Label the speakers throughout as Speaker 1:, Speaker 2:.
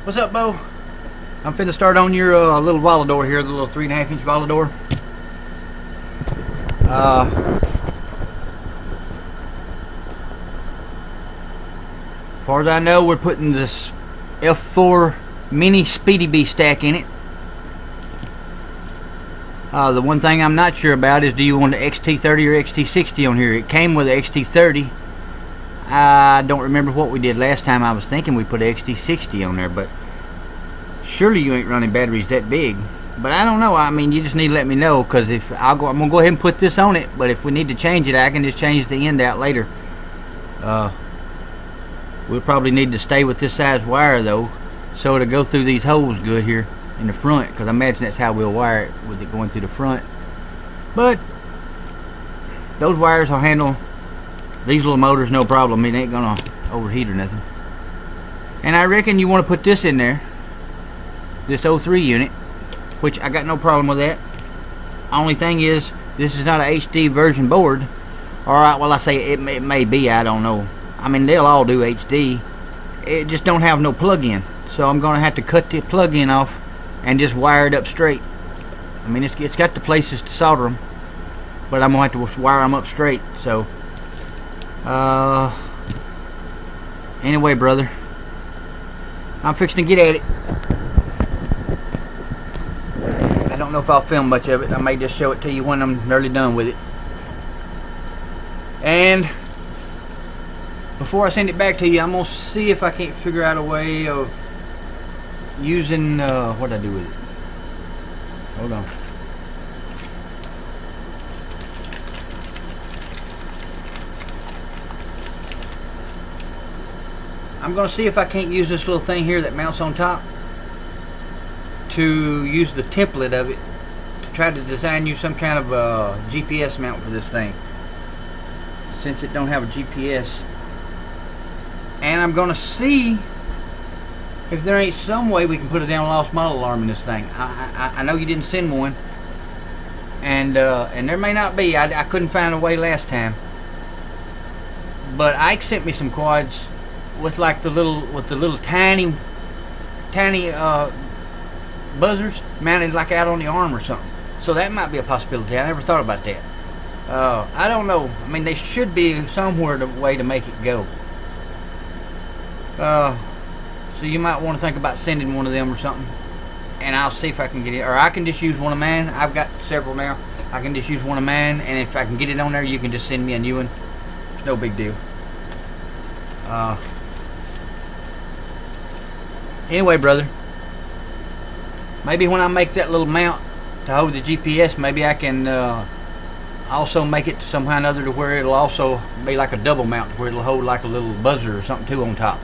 Speaker 1: What's up, Bo? I'm finna start on your little Volador here, the little 3.5-inch Volador. As far as I know, we're putting this F4 mini Speedy Bee stack in it. The one thing I'm not sure about is, do you want the XT30 or XT60 on here? It came with the XT30. I don't remember what we did last time. I was thinking we put an XT60 on there, but surely you ain't running batteries that big. But I don't know. I mean, you just need to let me know, because if I'm gonna go ahead and put this on it. But if we need to change it, I can just change the end out later. We'll probably need to stay with this size wire though, so it'll go through these holes good here in the front, because I imagine that's how we'll wire it, with it going through the front. But those wires will handle these little motors no problem. It ain't gonna overheat or nothing. And I reckon you want to put this in there, this 03 unit, which I got no problem with that. Only thing is, this is not a HD version board. Alright, well, I say it may be, I don't know. I mean, they'll all do HD. It just don't have no plug-in. So I'm gonna have to cut the plug-in off and just wire it up straight. I mean, it's got the places to solder them, but I'm gonna have to wire them up straight. So anyway, brother, I'm fixing to get at it. I don't know if I'll film much of it. I may just show it to you when I'm nearly done with it. And before I send it back to you, I'm gonna see if I can't figure out a way of using what I do with it. Hold on. I'm gonna see if I can't use this little thing here that mounts on top to use the template of it to try to design you some kind of GPS mount for this thing, since it don't have a GPS. And I'm gonna see if there ain't some way we can put a down lost model alarm in this thing. I know you didn't send one, and there may not be. I couldn't find a way last time. But Ike sent me some quads with like the little tiny buzzers mounted like out on the arm or something. So that might be a possibility. I never thought about that. I don't know. I mean, there should be somewhere the way to make it go. So you might want to think about sending one of them or something, and I'll see if I can get it. Or I can just use one of mine. I've got several now. I can just use one of mine, and if I can get it on there, you can just send me a new one. It's no big deal. Anyway, brother, maybe when I make that little mount to hold the GPS, maybe I can also make it somehow or another to where it'll also be like a double mount, where it'll hold like a little buzzer or something too on top.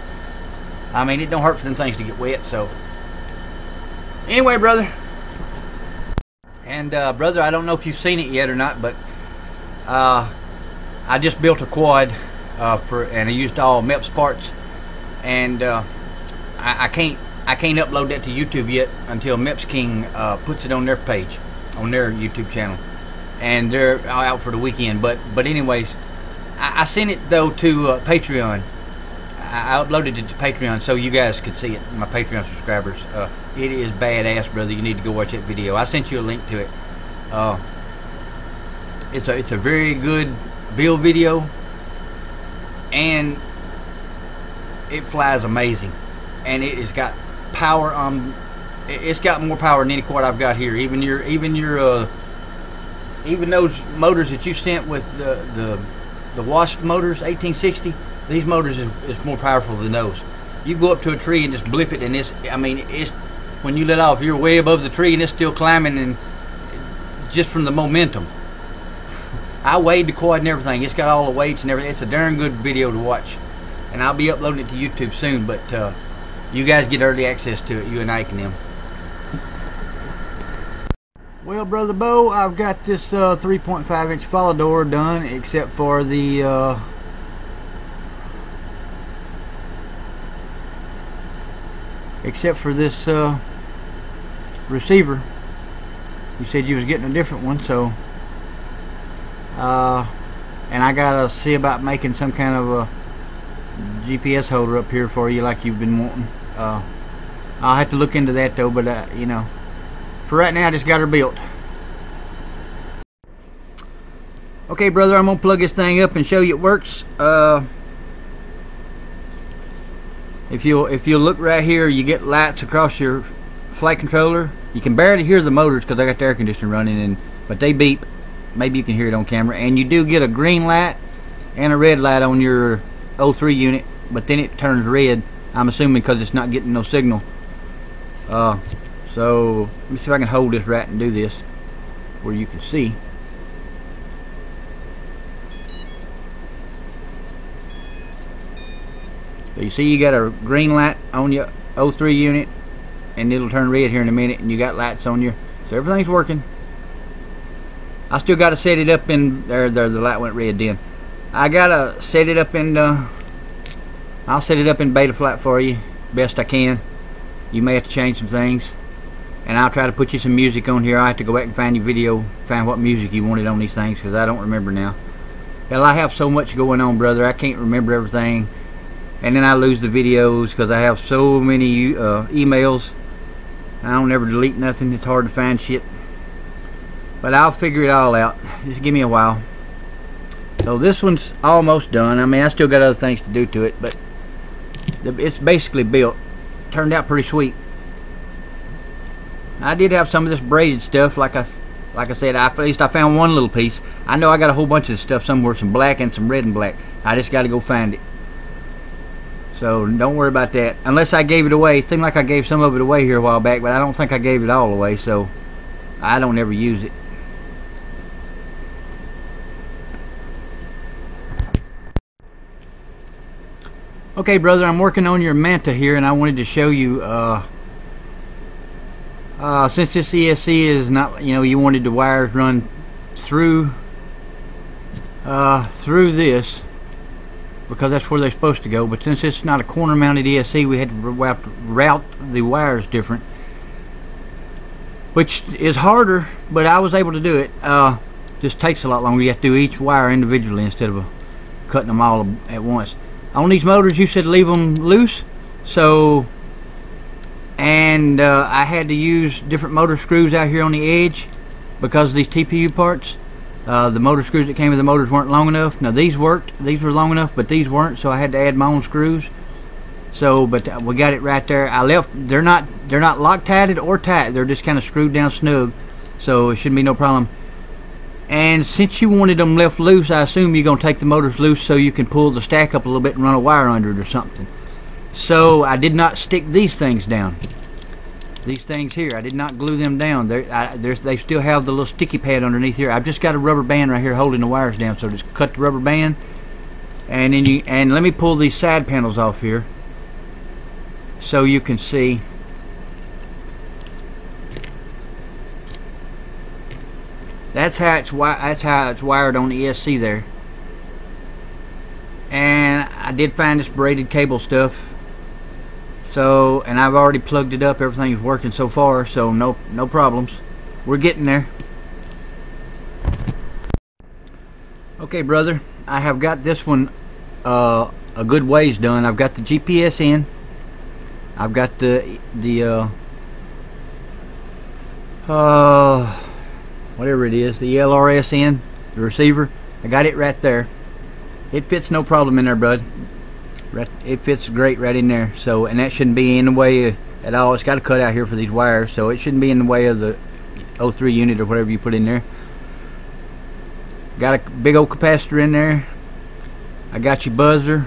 Speaker 1: I mean, it don't hurt for them things to get wet. So anyway, brother, and brother, I don't know if you've seen it yet or not, but I just built a quad and I used all Meps parts, and I can't upload that to YouTube yet until Mepsking puts it on their page, on their YouTube channel, and they're out for the weekend. But anyways, I sent it though to Patreon. I uploaded it to Patreon so you guys could see it, my Patreon subscribers. It is badass, brother. You need to go watch that video. I sent you a link to it. It's a very good build video, and it flies amazing, and it has got power on. It's got more power than any quad I've got here. Even those motors that you sent with the Wasp motors, 1860. These motors is more powerful than those. You go up to a tree and just blip it, and it's when you let off, you're way above the tree and it's still climbing, and just from the momentum. I weighed the quad and everything. It's got all the weights and everything. It's a darn good video to watch, and I'll be uploading it to YouTube soon. But you guys get early access to it, you and Ike and them. Well, brother Bo, I've got this 3.5-inch Volador done, except for the this receiver. You said you was getting a different one, so and I gotta see about making some kind of GPS holder up here for you like you've been wanting. I'll have to look into that though, but you know, for right now I just got her built. Okay brother, I'm gonna plug this thing up and show you it works. If you'll look right here, you get lights across your flight controller. You can barely hear the motors because I got the air conditioner running, but they beep. Maybe you can hear it on camera. And you do get a green light and a red light on your O3 unit, but then it turns red, I'm assuming because it's not getting no signal. So let me see if I can hold this right and do this where you can see. So you see you got a green light on your O3 unit, and it'll turn red here in a minute, and you got lights on you. So everything's working. I still got to set it up in there. The light went red then. I gotta set it up in. I'll set it up in beta flight for you best I can. You may have to change some things, and I'll try to put you some music on here. I have to go back and find your video, find what music you wanted on these things, because I don't remember now. Hell, I have so much going on, brother. I can't remember everything. And then I lose the videos because I have so many emails. I don't ever delete nothing. It's hard to find shit. But I'll figure it all out. Just give me a while. So this one's almost done. I mean, I still got other things to do to it, but it's basically built. Turned out pretty sweet. I did have some of this braided stuff, like I said. At least I found one little piece. I know I got a whole bunch of stuff somewhere, some black and some red and black. I just got to go find it. So don't worry about that. Unless I gave it away. It seemed like I gave some of it away here a while back, but I don't think I gave it all away, so I don't ever use it. Okay brother, I'm working on your manta here, and I wanted to show you since this ESC is not, you know, you wanted the wires run through this, because that's where they're supposed to go, but since it's not a corner mounted ESC, we had to route the wires different, which is harder, but I was able to do it. Just takes a lot longer. You have to do each wire individually instead of cutting them all at once. On these motors you said leave them loose, so, and I had to use different motor screws out here on the edge because of these TPU parts. The motor screws that came with the motors weren't long enough. Now these worked, these were long enough, but these weren't, so I had to add my own screws. So, but we got it right there. I left, they're not Loctited or tight, they're just kind of screwed down snug, so it shouldn't be no problem. And since you wanted them left loose, I assume you're going to take the motors loose so you can pull the stack up a little bit and run a wire under it or something. So I did not stick these things down. These things here, I did not glue them down. They still have the little sticky pad underneath here. I've just got a rubber band right here holding the wires down. So just cut the rubber band, and then let me pull these side panels off here so you can see. That's how it's wired on the ESC there. And I did find this braided cable stuff. So, and I've already plugged it up. Everything's working so far, so no problems. We're getting there. Okay, brother, I have got this one a good ways done. I've got the GPS in. I've got whatever it is, the LRS in, the receiver. I got it right there. It fits no problem in there, bud. It fits great right in there. So, and that shouldn't be in the way at all. It's got a cut out here for these wires, so it shouldn't be in the way of the O3 unit or whatever you put in there. Got a big old capacitor in there. I got your buzzer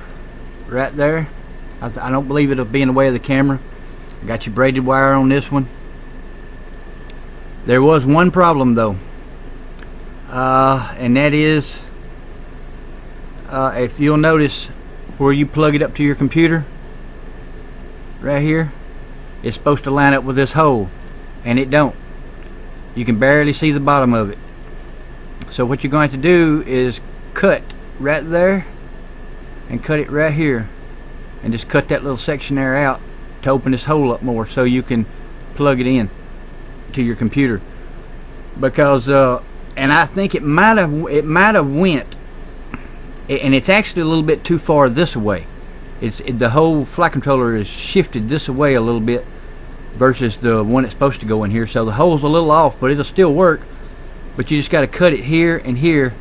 Speaker 1: right there. I don't believe it'll be in the way of the camera. I got your braided wire on this one. There was one problem though, and that is, if you'll notice where you plug it up to your computer right here, it's supposed to line up with this hole, and it don't. You can barely see the bottom of it. So what you're going to do is cut right there and cut it right here, and just cut that little section there out to open this hole up more so you can plug it in to your computer. Because and I think it might have went, and it's actually a little bit too far this way. the whole flight controller is shifted this way a little bit versus the one it's supposed to go in here, so the hole's a little off, but it'll still work. But you just got to cut it here and here,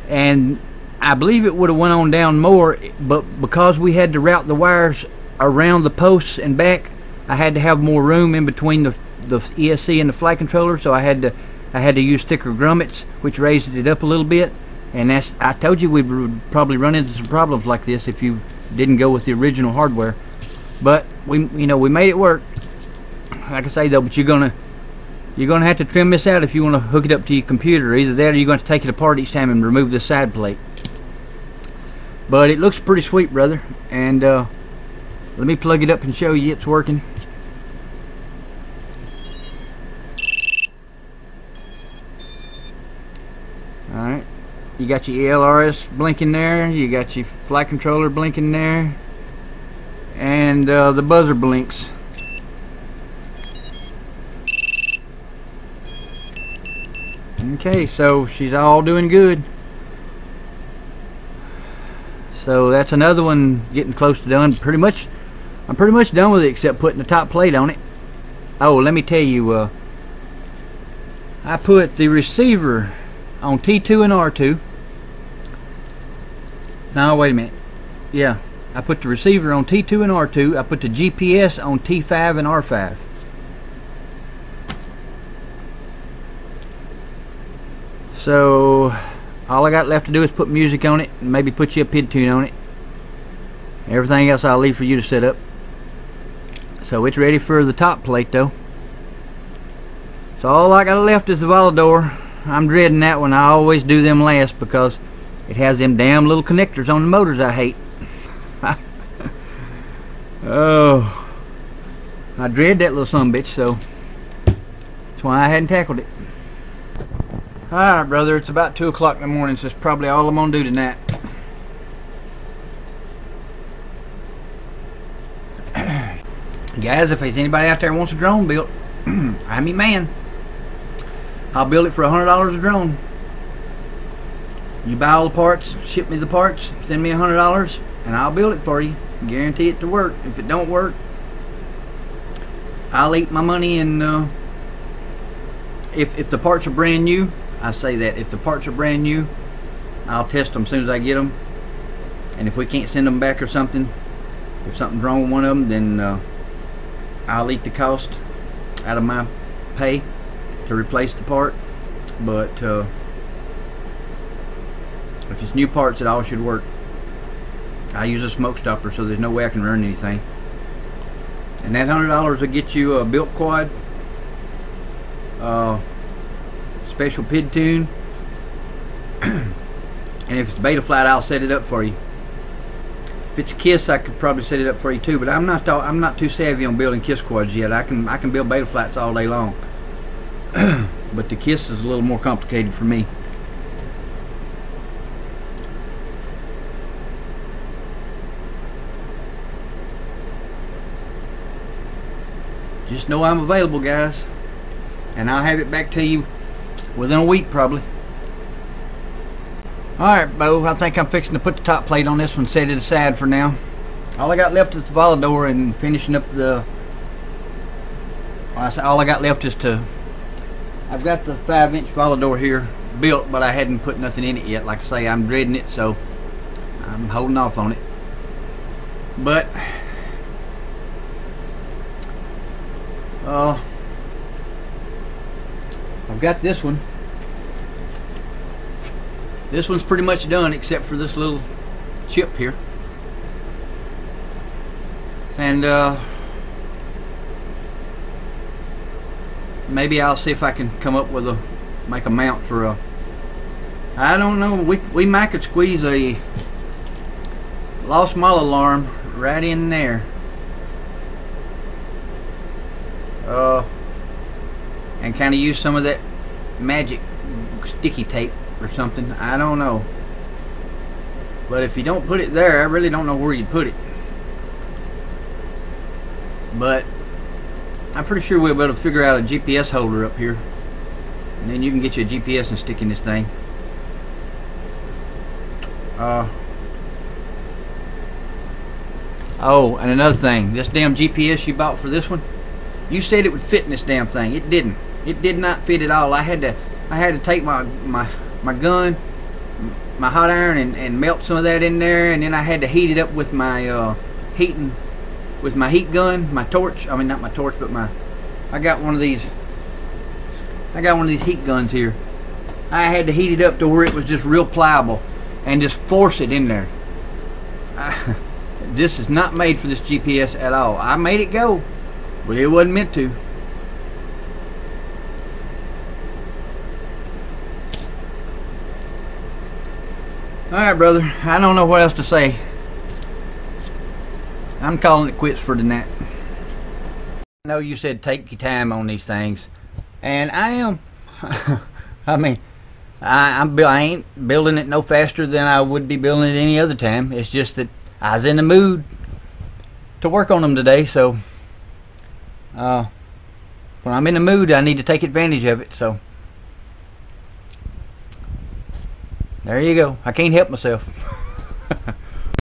Speaker 1: and I believe it would have went on down more, but because we had to route the wires around the posts and back, I had to have more room in between the ESC and the flight controller, so I had to use thicker grommets, which raised it up a little bit. And I told you we would probably run into some problems like this if you didn't go with the original hardware, but we made it work. Like I say though, but you're gonna have to trim this out if you want to hook it up to your computer. Either that, or you're going to take it apart each time and remove the side plate. But it looks pretty sweet, brother. And let me plug it up and show you it's working. Alright, you got your HGLRS blinking there, you got your flight controller blinking there, and the buzzer blinks. Okay, so she's all doing good. So that's another one getting close to done. I'm pretty much done with it, except putting the top plate on it. Oh, let me tell you, I put the receiver on T2 and R2. No, wait a minute. Yeah, I put the receiver on T2 and R2. I put the GPS on T5 and R5. So all I got left to do is put music on it and maybe put you a PID tune on it. Everything else I'll leave for you to set up. So it's ready for the top plate though. So all I got left is the Volador. I'm dreading that one. I always do them last because it has them damn little connectors on the motors I hate. Oh, I dread that little sumbitch, so that's why I hadn't tackled it. Alright, brother, it's about 2 o'clock in the morning, so that's probably all I'm going to do tonight. Guys, if there's anybody out there who wants a drone built, I'm your man. I'll build it for $100 a drone. You buy all the parts, ship me the parts, send me $100, and I'll build it for you. Guarantee it to work. If it don't work, I'll eat my money. And if the parts are brand new, I say that if the parts are brand new, I'll test them as soon as I get them. And if we can't send them back or something, if something's wrong with one of them, then I'll eat the cost out of my pay to replace the part. But if it's new parts, it all should work. I use a smoke stopper, so there's no way I can run anything. And that $100 will get you a built quad, special PID tune, and if it's beta flight, I'll set it up for you. If it's a KISS, I could probably set it up for you too, but I'm not too savvy on building KISS quads yet. I can build beta flights all day long, but the KISS is a little more complicated for me. Just know I'm available, guys, and I'll have it back to you within a week probably. Alright, Bo, I think I'm fixing to put the top plate on this one, set it aside for now. All I got left is the Volador and finishing up the... all I got left is to... I've got the 5-inch Volador here built, but I hadn't put nothing in it yet. Like I say, I'm dreading it, so I'm holding off on it. But... I've got this one. This one's pretty much done except for this little chip here. And maybe I'll see if I can come up with make a mount for a... I don't know, we might could squeeze a lost model alarm right in there. And kind of use some of that magic sticky tape or something. I don't know. But if you don't put it there, I really don't know where you'd put it. But I'm pretty sure we'll be able to figure out a GPS holder up here. And then you can get you a GPS and stick in this thing. Oh, and another thing, this damn GPS you bought for this one, you said it would fit in this damn thing. It didn't. It did not fit at all. I had to take my gun, my hot iron, and melt some of that in there, and then I had to heat it up with my heat gun, my torch. I mean, not my torch, but I got one of these heat guns here. I had to heat it up to where it was just real pliable and just force it in there. This is not made for this GPS at all. I made it go, but it wasn't meant to. Alright, brother, I don't know what else to say. I'm calling it quits for tonight. I know you said take your time on these things, and I am. I mean, I ain't building it no faster than I would be building it any other time. It's just that I was in the mood to work on them today, so when I'm in the mood, I need to take advantage of it. So there you go. I can't help myself.